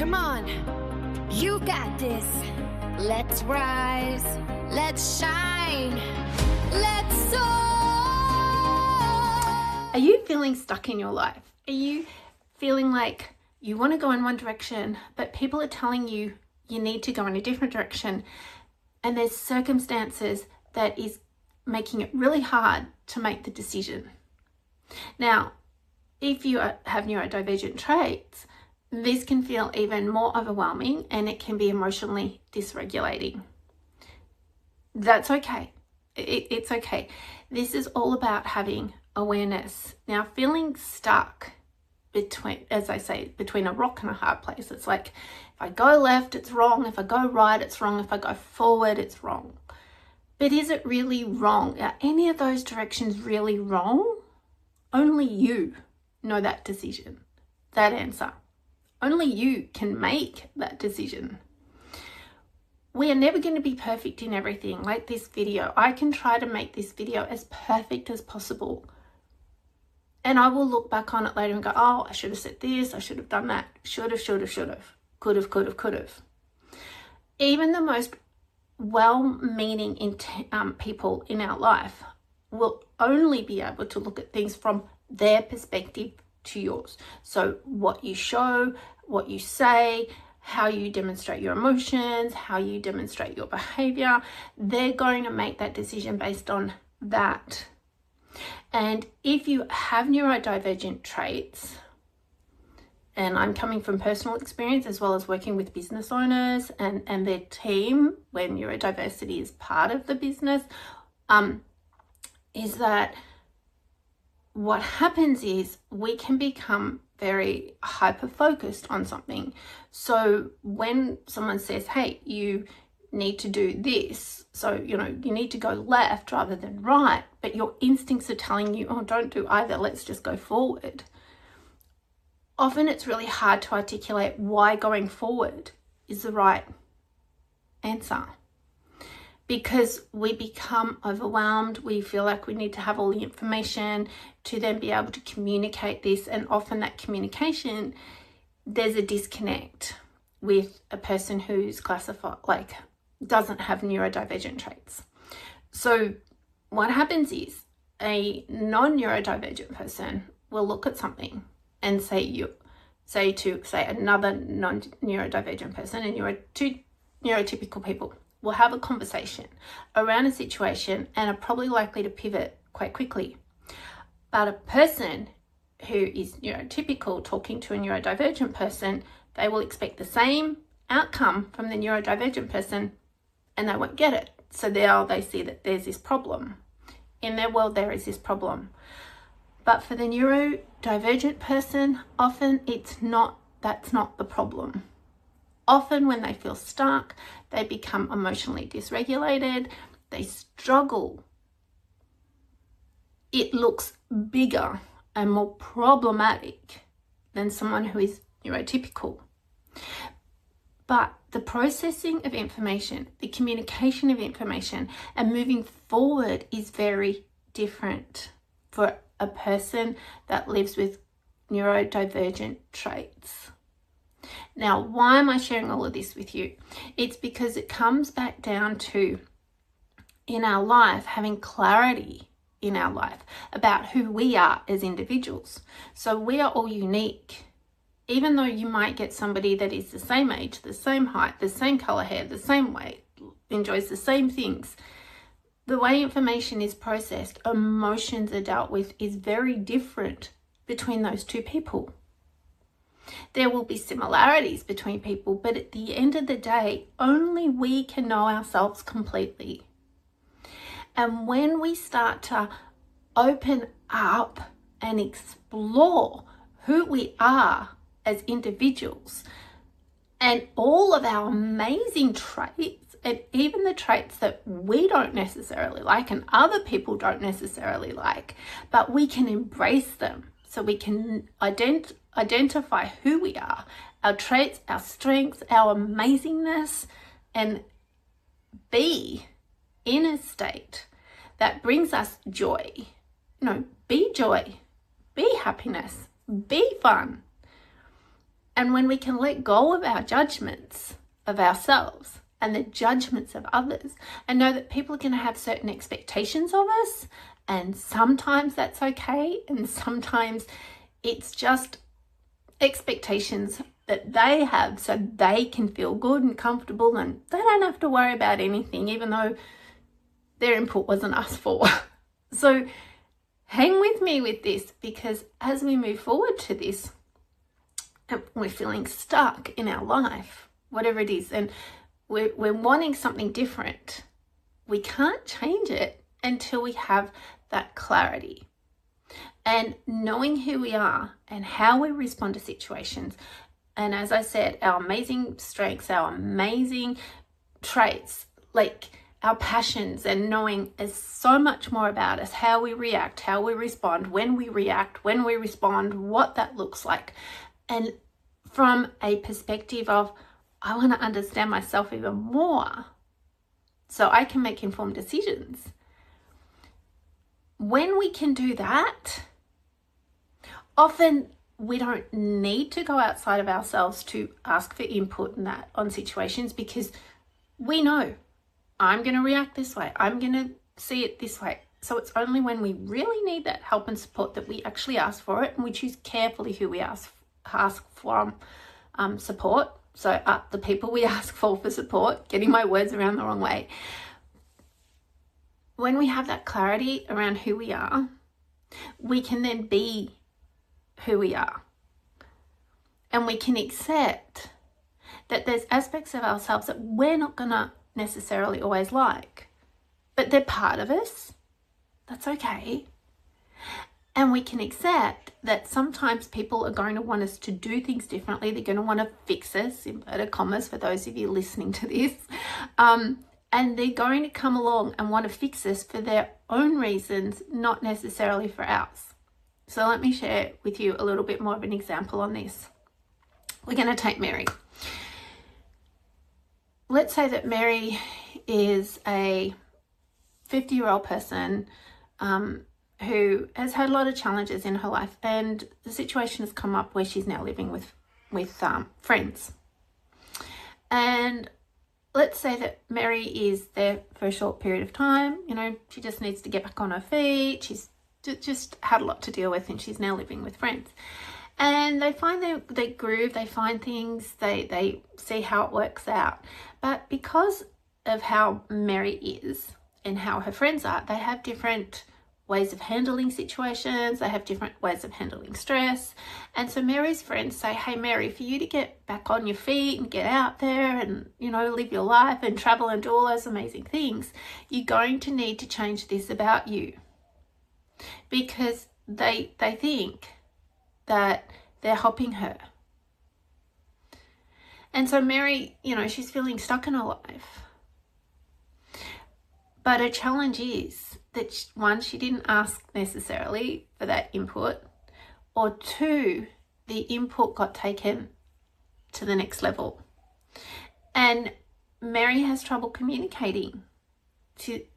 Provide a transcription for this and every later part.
Come on, you got this. Let's rise, let's shine, let's soar. Are you feeling stuck in your life? Are you feeling like you want to go in one direction, but people are telling you you need to go in a different direction, and there's circumstances that is making it really hard to make the decision? Now, if you have neurodivergent traits, this can feel even more overwhelming and it can be emotionally dysregulating. That's okay. It's okay. This is all about having awareness. Now, feeling stuck between, as I say, between a rock and a hard place. It's like, if I go left, it's wrong. If I go right, it's wrong. If I go forward, it's wrong. But is it really wrong? Are any of those directions really wrong? Only you know that decision, that answer. Only you can make that decision. We are never going to be perfect in everything. Like this video, I can try to make this video as perfect as possible. And I will look back on it later and go, oh, I should have said this, I should have done that, should have, could have. Even the most well-meaning people in our life will only be able to look at things from their perspective to yours. So what you show, what you say, how you demonstrate your emotions, how you demonstrate your behavior, they're going to make that decision based on that. And if you have neurodivergent traits, and I'm coming from personal experience as well as working with business owners and their team when neurodiversity is part of the business, is that what happens is we can become very hyper-focused on something. So when someone says, hey, you need to do this, so, you need to go left rather than right, but your instincts are telling you, oh, don't do either, let's just go forward. Often it's really hard to articulate why going forward is the right answer, because we become overwhelmed. We feel like we need to have all the information to then be able to communicate this. And often that communication, there's a disconnect with a person who's classified, like doesn't have neurodivergent traits. So what happens is a non-neurodivergent person will look at something and say another non-neurodivergent person, and two neurotypical people will have a conversation around a situation and are probably likely to pivot quite quickly. But a person who is neurotypical talking to a neurodivergent person, they will expect the same outcome from the neurodivergent person and they won't get it. So they see that there's this problem. In their world, there is this problem. But for the neurodivergent person, often that's not the problem. Often when they feel stuck, they become emotionally dysregulated, they struggle. It looks bigger and more problematic than someone who is neurotypical. But the processing of information, the communication of information, and moving forward is very different for a person that lives with neurodivergent traits. Now, why am I sharing all of this with you? It's because it comes back down to, in our life, having clarity in our life about who we are as individuals. So we are all unique. Even though you might get somebody that is the same age, the same height, the same color hair, the same weight, enjoys the same things, the way information is processed, emotions are dealt with, is very different between those two people. There will be similarities between people, but at the end of the day, only we can know ourselves completely. And when we start to open up and explore who we are as individuals and all of our amazing traits, and even the traits that we don't necessarily like and other people don't necessarily like, but we can embrace them. So we can identify who we are, our traits, our strengths, our amazingness, and be in a state that brings us joy. Be joy, be happiness, be fun. And when we can let go of our judgments of ourselves and the judgments of others, and know that people are going to have certain expectations of us, and sometimes that's okay, and sometimes it's just expectations that they have so they can feel good and comfortable, and they don't have to worry about anything, even though their input wasn't asked for. So hang with me with this, because as we move forward to this, and we're feeling stuck in our life, whatever it is, and we're wanting something different, we can't change it until we have that clarity. And knowing who we are and how we respond to situations, and as I said, our amazing strengths, our amazing traits, like our passions, and knowing is so much more about us, how we react, how we respond, when we react, when we respond, what that looks like. And from a perspective of, I want to understand myself even more so I can make informed decisions. When we can do that, often we don't need to go outside of ourselves to ask for input in that on situations, because we know I'm going to react this way, I'm going to see it this way. So it's only when we really need that help and support that we actually ask for it, and we choose carefully who we ask for support. So the people we ask for support, getting my words around the wrong way. When we have that clarity around who we are, we can then be who we are. And we can accept that there's aspects of ourselves that we're not going to necessarily always like, but they're part of us. That's okay. And we can accept that sometimes people are going to want us to do things differently. They're going to want to fix us, inverted commas, for those of you listening to this. And they're going to come along and want to fix us for their own reasons, not necessarily for ours. So let me share with you a little bit more of an example on this. We're going to take Mary. Let's say that Mary is a 50-year-old person who has had a lot of challenges in her life, and the situation has come up where she's now living with friends. And let's say that Mary is there for a short period of time. You know, she just needs to get back on her feet. She's just had a lot to deal with, and she's now living with friends. And they find they groove, they find things, they see how it works out. But because of how Mary is and how her friends are, they have different ways of handling situations, they have different ways of handling stress. And so Mary's friends say, hey Mary, for you to get back on your feet and get out there and, you know, live your life and travel and do all those amazing things, you're going to need to change this about you. Because they think that they're helping her. And so Mary, you know, she's feeling stuck in her life. But her challenge is that, one, she didn't ask necessarily for that input, or two, the input got taken to the next level. And Mary has trouble communicating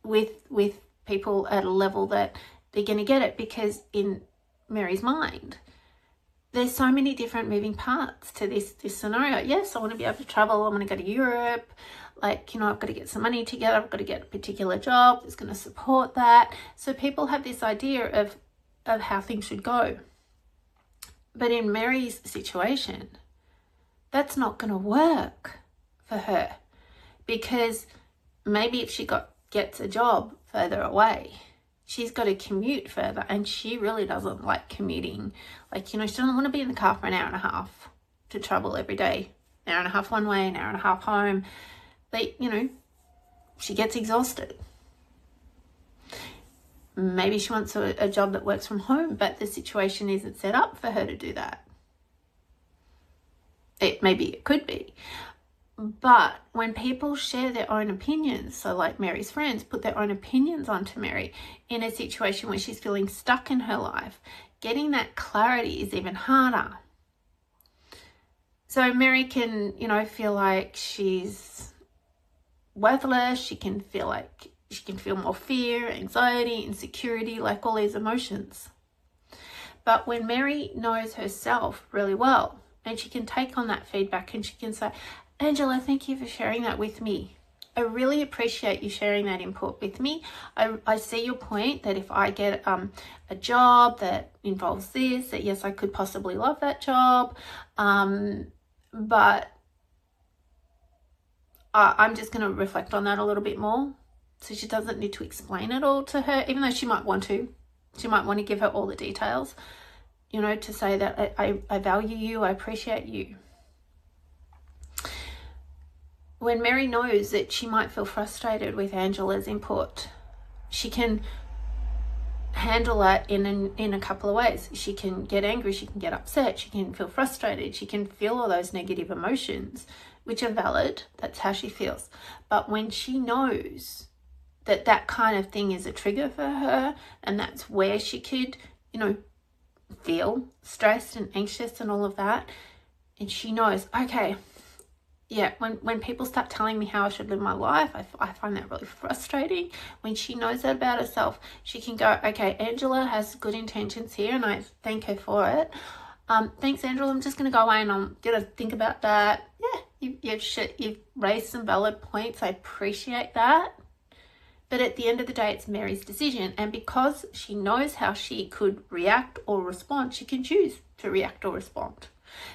with people at a level that they're going to get it, because in Mary's mind, there's so many different moving parts to this scenario. Yes, I want to be able to travel. I want to go to Europe. Like, you know, I've got to get some money together. I've got to get a particular job that's going to support that. So people have this idea of how things should go. But in Mary's situation, that's not going to work for her, because maybe if she gets a job further away, she's got to commute further, and she really doesn't like commuting. Like, you know, she doesn't want to be in the car for an hour and a half to travel every day. An hour and a half one way, an hour and a half home. You know, she gets exhausted. Maybe she wants a job that works from home, but the situation isn't set up for her to do that. Maybe it could be. But when people share their own opinions, so like Mary's friends put their own opinions onto Mary in a situation where she's feeling stuck in her life, getting that clarity is even harder. So Mary can, you know, feel like she's worthless. She can feel more fear, anxiety, insecurity, like all these emotions. But when Mary knows herself really well, and she can take on that feedback and she can say, Angela, thank you for sharing that with me. I really appreciate you sharing that input with me. I see your point that if I get a job that involves this, that yes, I could possibly love that job, but I'm just going to reflect on that a little bit more. So she doesn't need to explain it all to her, even though she might want to. She might want to give her all the details, you know, to say that I value you, I appreciate you. When Mary knows that she might feel frustrated with Angela's input, she can handle that in a couple of ways. She can get angry, she can get upset, she can feel frustrated, she can feel all those negative emotions, which are valid. That's how she feels. But when she knows that that kind of thing is a trigger for her, and that's where she could, you know, feel stressed and anxious and all of that, and she knows, okay, yeah, when people start telling me how I should live my life, I find that really frustrating. When she knows that about herself, she can go, okay, Angela has good intentions here and I thank her for it. Thanks, Angela. I'm just going to go away and I'm going to think about that. Yeah, you've raised some valid points. I appreciate that. But at the end of the day, it's Mary's decision. And because she knows how she could react or respond, she can choose to react or respond.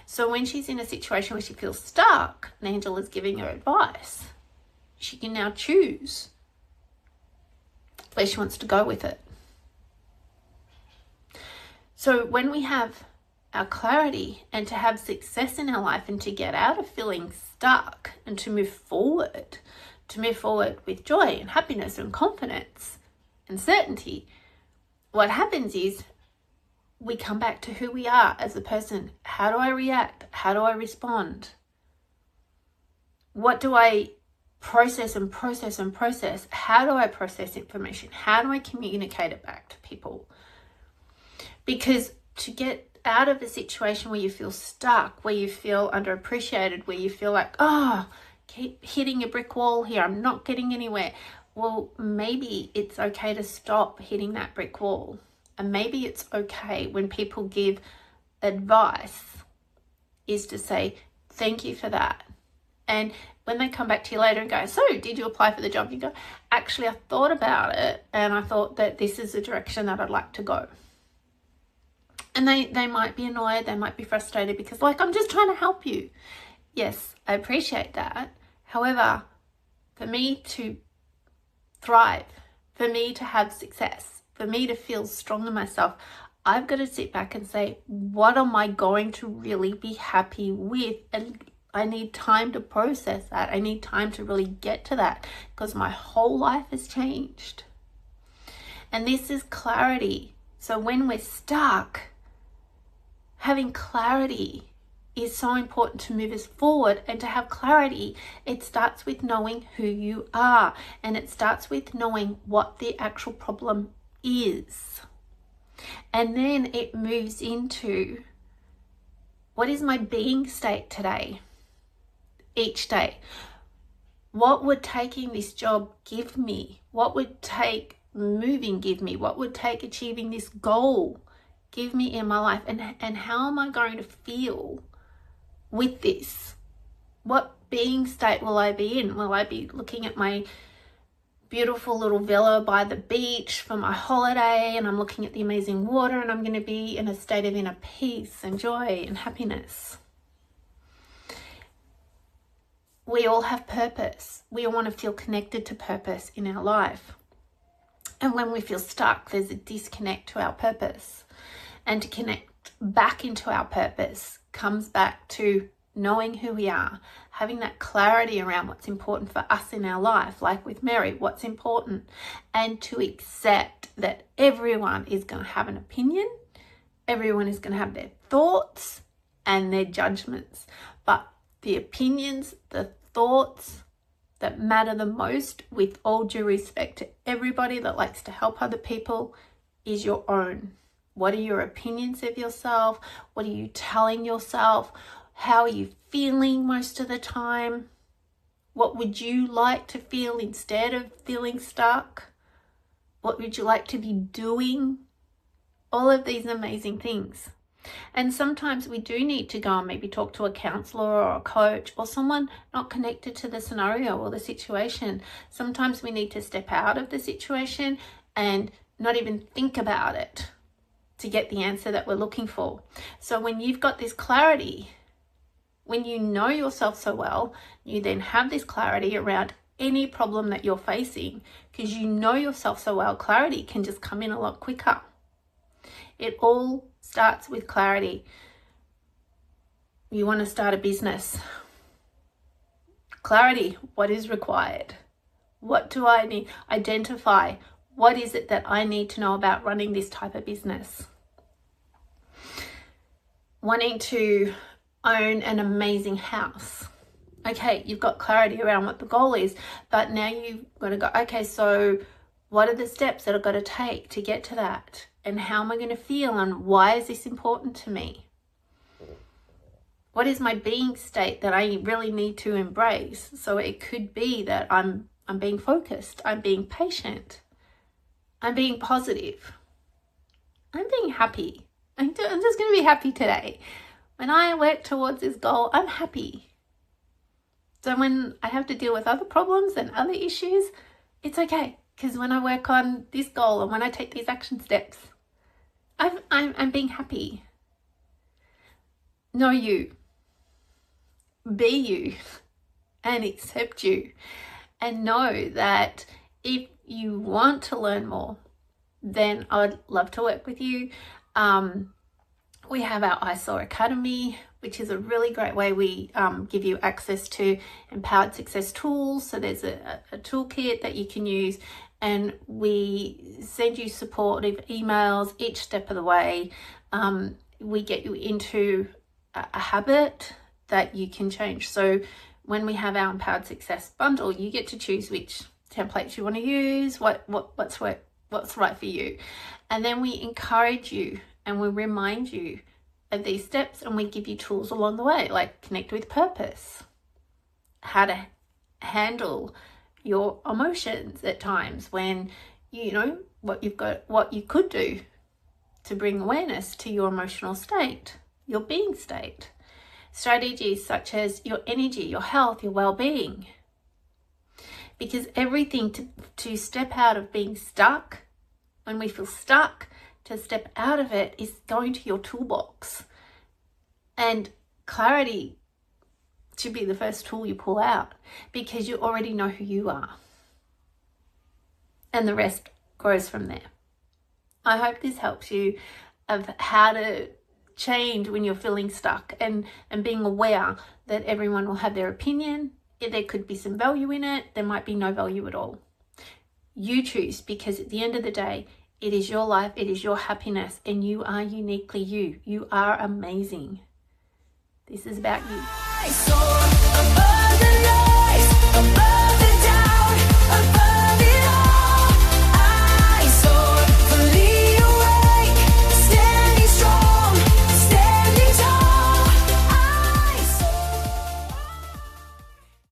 So when she's in a situation where she feels stuck and Angela's giving her advice, she can now choose where she wants to go with it. So when we have our clarity and to have success in our life and to get out of feeling stuck and to move forward with joy and happiness and confidence and certainty, what happens is we come back to who we are as a person. How do I react? How do I respond? What do I process and process and process? How do I process information? How do I communicate it back to people? Because to get out of a situation where you feel stuck, where you feel underappreciated, where you feel like, oh, keep hitting a brick wall here, I'm not getting anywhere. Well, maybe it's okay to stop hitting that brick wall. And maybe it's okay when people give advice is to say, thank you for that. And when they come back to you later and go, so did you apply for the job? You go, actually, I thought about it and I thought that this is the direction that I'd like to go. And they might be annoyed, they might be frustrated because like, I'm just trying to help you. Yes, I appreciate that. However, for me to thrive, for me to have success, for me to feel strong in myself, I've got to sit back and say, what am I going to really be happy with? And I need time to process that. I need time to really get to that because my whole life has changed. And this is clarity. So when we're stuck, having clarity is so important to move us forward. And to have clarity, it starts with knowing who you are. And it starts with knowing what the actual problem is. And then it moves into, what is my being state today? Each day. What would taking this job give me? What would take moving give me? What would take achieving this goal give me in my life? And how am I going to feel with this? What being state will I be in? Will I be looking at my beautiful little villa by the beach for my holiday and I'm looking at the amazing water and I'm going to be in a state of inner peace and joy and happiness? We all have purpose. We all want to feel connected to purpose in our life. And when we feel stuck, there's a disconnect to our purpose. And to connect back into our purpose comes back to knowing who we are, having that clarity around what's important for us in our life, like with Mary, what's important, and to accept that everyone is going to have an opinion, everyone is going to have their thoughts and their judgments, but the opinions, the thoughts that matter the most, with all due respect to everybody that likes to help other people, is your own. What are your opinions of yourself? What are you telling yourself? How are you feeling most of the time? What would you like to feel instead of feeling stuck? What would you like to be doing? All of these amazing things. And sometimes we do need to go and maybe talk to a counselor or a coach or someone not connected to the scenario or the situation. Sometimes we need to step out of the situation and not even think about it to get the answer that we're looking for. So when you've got this clarity, when you know yourself so well, you then have this clarity around any problem that you're facing, because you know yourself so well, clarity can just come in a lot quicker. It all starts with clarity. You want to start a business. Clarity, what is required? What do I need? Identify, what is it that I need to know about running this type of business? Wanting to own an amazing house. Okay, you've got clarity around what the goal is, but now you've got to go, okay, so what are the steps that I've got to take to get to that? And how am I going to feel? And why is this important to me? What is my being state that I really need to embrace? So it could be that I'm being focused, I'm being patient, I'm being positive, I'm being happy. I'm just going to be happy today. When I work towards this goal, I'm happy. So when I have to deal with other problems and other issues, it's okay. Because when I work on this goal and when I take these action steps, I'm being happy. Know you. Be you. And accept you. And know that if you want to learn more, then I'd love to work with you. We have our ISOARe Academy, which is a really great way. We give you access to empowered success tools. So there's a toolkit that you can use, and we send you supportive emails each step of the way. We get you into a habit that you can change. So when we have our empowered success bundle, you get to choose which templates you want to use, what's right for you. And then we encourage you and we remind you of these steps, and we give you tools along the way, like connect with purpose, how to handle your emotions at times when you know what you could do to bring awareness to your emotional state, your being state. Strategies such as your energy, your health, your well-being. Because everything to step out of being stuck, when we feel stuck, to step out of it is going to your toolbox. And clarity should be the first tool you pull out, because you already know who you are. And the rest grows from there. I hope this helps you of how to change when you're feeling stuck, and being aware that everyone will have their opinion. There could be some value in it. There might be no value at all. You choose, because at the end of the day, it is your life, it is your happiness, and you are uniquely you. You are amazing. This is about you.